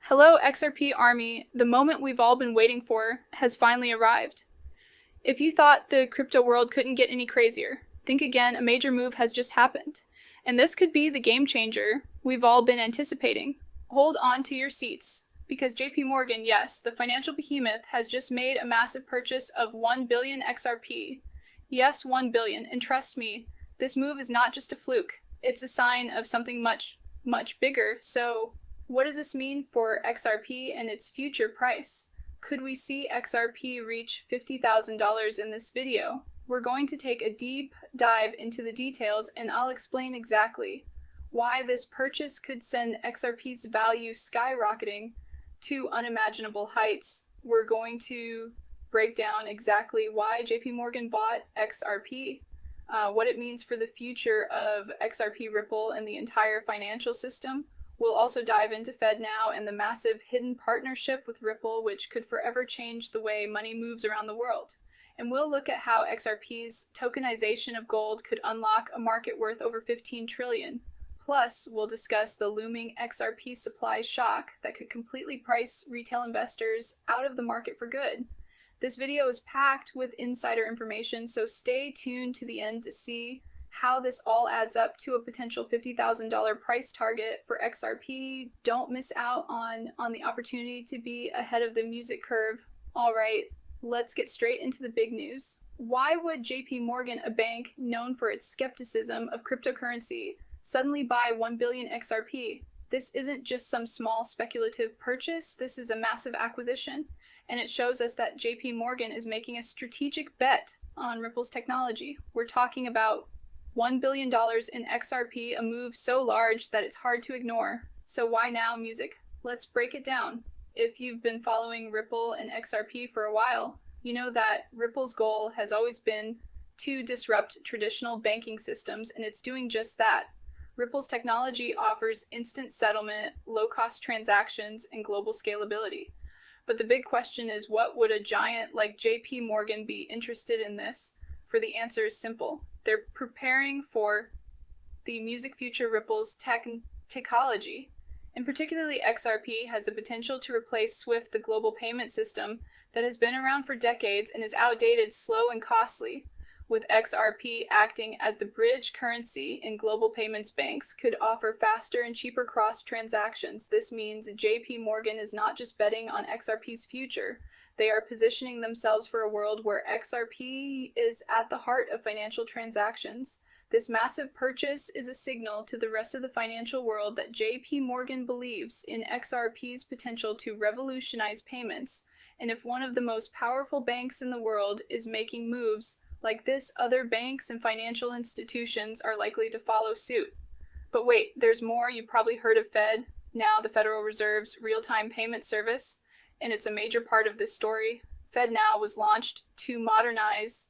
Hello, XRP Army. The moment we've all been waiting for has finally arrived. If you thought the crypto world couldn't get any crazier, think again. A major move has just happened. And this could be the game changer we've all been anticipating. Hold on to your seats, because JP Morgan, yes, the financial behemoth, has just made a massive purchase of 1 billion XRP. Yes, 1 billion. And trust me, this move is not just a fluke. It's a sign of something much, much bigger. So what does this mean for XRP and its future price? Could we see XRP reach $50,000 in this video? We're going to take a deep dive into the details, and I'll explain exactly why this purchase could send XRP's value skyrocketing to unimaginable heights. We're going to break down exactly why JP Morgan bought XRP, what it means for the future of XRP Ripple and the entire financial system. We'll also dive into FedNow and the massive hidden partnership with Ripple, which could forever change the way money moves around the world. And we'll look at how XRP's tokenization of gold could unlock a market worth over 15 trillion. Plus, we'll discuss the looming XRP supply shock that could completely price retail investors out of the market for good. This video is packed with insider information, so stay tuned to the end to see how this all adds up to a potential $50,000 price target for XRP. Don't miss out on the opportunity to be ahead of the music curve. All right, let's get straight into the big news. Why would JP Morgan, a bank known for its skepticism of cryptocurrency, suddenly buy 1 billion XRP? This isn't just some small speculative purchase. This is a massive acquisition, and it shows us that JP Morgan is making a strategic bet on Ripple's technology. We're talking about $1 billion in XRP, a move so large that it's hard to ignore. So why now, music? Let's break it down. If you've been following Ripple and XRP for a while, you know that Ripple's goal has always been to disrupt traditional banking systems, and it's doing just that. Ripple's technology offers instant settlement, low-cost transactions, and global scalability. But the big question is, what would a giant like JP Morgan be interested in this? For the answer is simple. They're preparing for the music future Ripple's technology, and particularly XRP has the potential to replace SWIFT, the global payment system that has been around for decades and is outdated, slow, and costly. With XRP acting as the bridge currency in global payments, banks could offer faster and cheaper cross transactions. This means JP Morgan is not just betting on XRP's future. They are positioning themselves for a world where XRP is at the heart of financial transactions. This massive purchase is a signal to the rest of the financial world that JP Morgan believes in XRP's potential to revolutionize payments. And if one of the most powerful banks in the world is making moves like this, other banks and financial institutions are likely to follow suit. But wait, there's more. You've probably heard of FedNow, the Federal Reserve's real-time payment service, and it's a major part of this story. FedNow was launched to modernize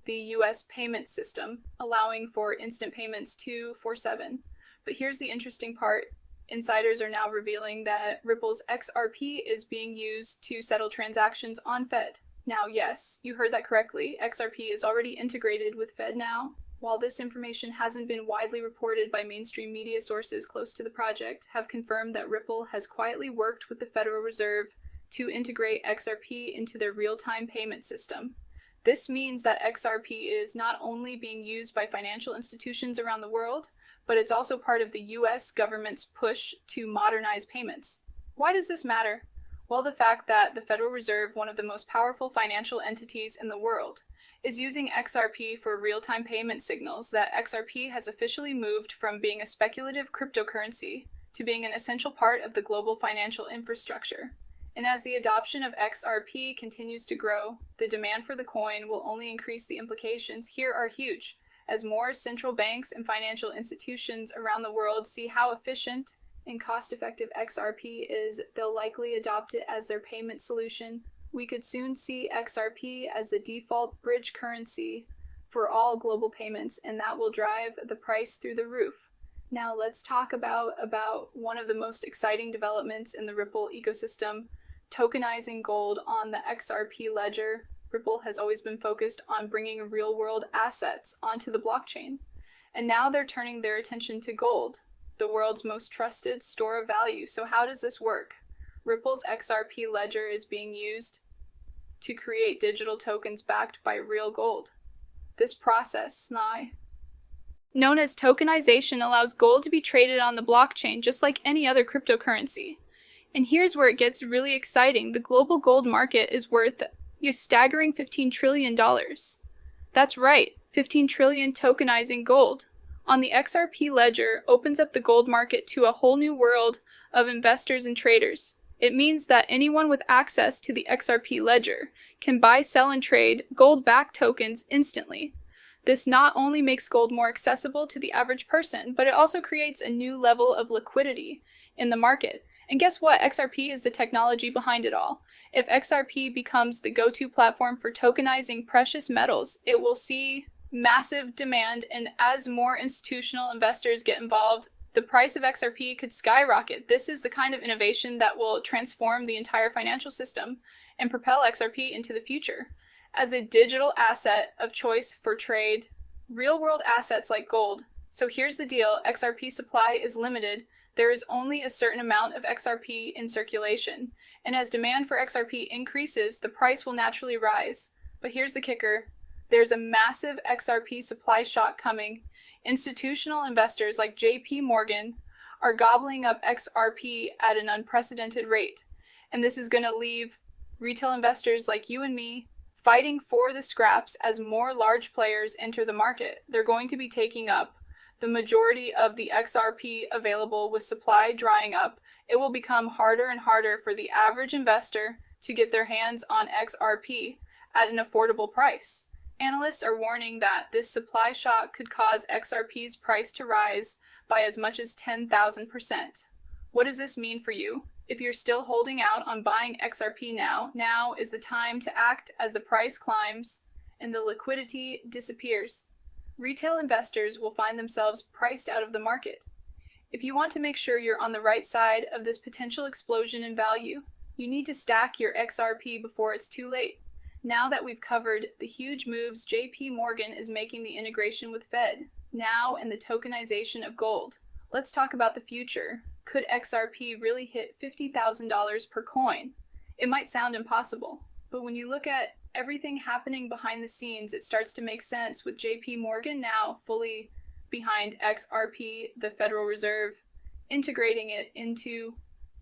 the US payment system, allowing for instant payments 24/7. But here's the interesting part. Insiders are now revealing that Ripple's XRP is being used to settle transactions on Fed. Now, yes, you heard that correctly. XRP is already integrated with FedNow. While this information hasn't been widely reported by mainstream media, sources close to the project have confirmed that Ripple has quietly worked with the Federal Reserve to integrate XRP into their real-time payment system. This means that XRP is not only being used by financial institutions around the world, but it's also part of the US government's push to modernize payments. Why does this matter? Well, the fact that the Federal Reserve, one of the most powerful financial entities in the world, is using XRP for real-time payment signals that XRP has officially moved from being a speculative cryptocurrency to being an essential part of the global financial infrastructure. And as the adoption of XRP continues to grow, the demand for the coin will only increase. The implications here are huge. As more central banks and financial institutions around the world see how efficient and cost-effective XRP is, they'll likely adopt it as their payment solution. We could soon see XRP as the default bridge currency for all global payments, and that will drive the price through the roof. Now let's talk about one of the most exciting developments in the Ripple ecosystem, tokenizing gold on the XRP ledger. Ripple has always been focused on bringing real-world assets onto the blockchain, and now they're turning their attention to gold, the world's most trusted store of value. So how does this work? Ripple's XRP ledger is being used to create digital tokens backed by real gold. This process, known as tokenization, allows gold to be traded on the blockchain just like any other cryptocurrency. And here's where it gets really exciting. The global gold market is worth a staggering $15 trillion. That's right, 15 trillion tokenizing gold. On the XRP ledger opens up the gold market to a whole new world of investors and traders. It means that anyone with access to the XRP ledger can buy, sell, and trade gold-backed tokens instantly. This not only makes gold more accessible to the average person, but it also creates a new level of liquidity in the market. And guess what? XRP is the technology behind it all. If XRP becomes the go-to platform for tokenizing precious metals, it will see massive demand, and as more institutional investors get involved, the price of XRP could skyrocket. This is the kind of innovation that will transform the entire financial system and propel XRP into the future. As a digital asset of choice for trade, real-world assets like gold. So here's the deal, XRP supply is limited. There is only a certain amount of XRP in circulation, and as demand for XRP increases, the price will naturally rise. But here's the kicker. There's a massive XRP supply shock coming. Institutional investors like JP Morgan are gobbling up XRP at an unprecedented rate, and this is going to leave retail investors like you and me fighting for the scraps as more large players enter the market. They're going to be taking up the majority of the XRP available. With supply drying up, it will become harder and harder for the average investor to get their hands on XRP at an affordable price. Analysts are warning that this supply shock could cause XRP's price to rise by as much as 10,000%. What does this mean for you? If you're still holding out on buying XRP now is the time to act as the price climbs and the liquidity disappears. Retail investors will find themselves priced out of the market. If you want to make sure you're on the right side of this potential explosion in value, you need to stack your XRP before it's too late. Now that we've covered the huge moves JP Morgan is making, the integration with Fed, now and the tokenization of gold, let's talk about the future. Could XRP really hit $50,000 per coin? It might sound impossible, but when you look at everything happening behind the scenes, it starts to make sense, with JP Morgan now fully behind XRP, the Federal Reserve integrating it into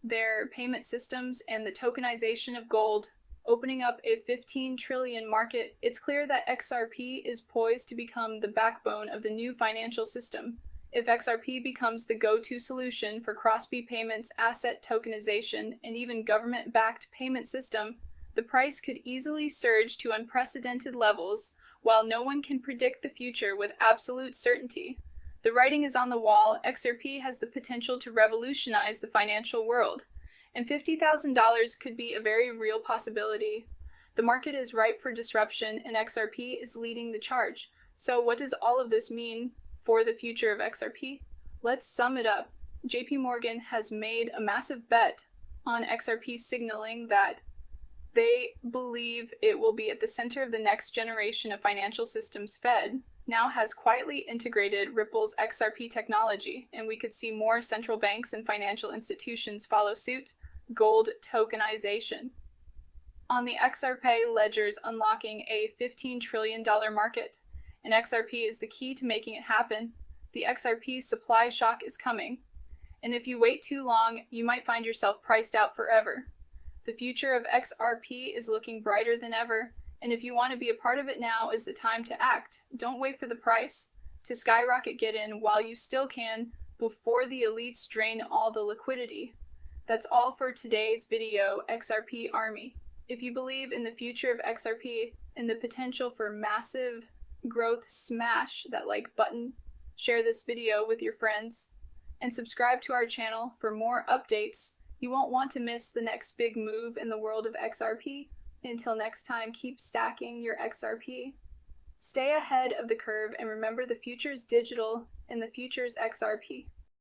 their payment systems, and the tokenization of gold opening up a 15 trillion market. It's clear that XRP is poised to become the backbone of the new financial system. If XRP becomes the go-to solution for cross-border payments, asset tokenization, and even government-backed payment system, the price could easily surge to unprecedented levels. While no one can predict the future with absolute certainty, the writing is on the wall. XRP has the potential to revolutionize the financial world, and $50,000 could be a very real possibility. The market is ripe for disruption, and XRP is leading the charge. So what does all of this mean for the future of XRP? Let's sum it up. JP Morgan has made a massive bet on XRP, signaling that they believe it will be at the center of the next generation of financial systems. Fed now has quietly integrated Ripple's XRP technology, and we could see more central banks and financial institutions follow suit. Gold tokenization on the XRP ledgers, unlocking a $15 trillion market, and XRP is the key to making it happen. The XRP supply shock is coming, and if you wait too long, you might find yourself priced out forever. The future of XRP is looking brighter than ever, and if you want to be a part of it, now is the time to act. Don't wait for the price to skyrocket. Get in while you still can, before the elites drain all the liquidity. That's all for today's video, XRP Army. If you believe in the future of XRP and the potential for massive growth, smash that like button, share this video with your friends, and subscribe to our channel for more updates. You won't want to miss the next big move in the world of XRP. Until next time, keep stacking your XRP. Stay ahead of the curve, and remember, the future's digital and the future's XRP.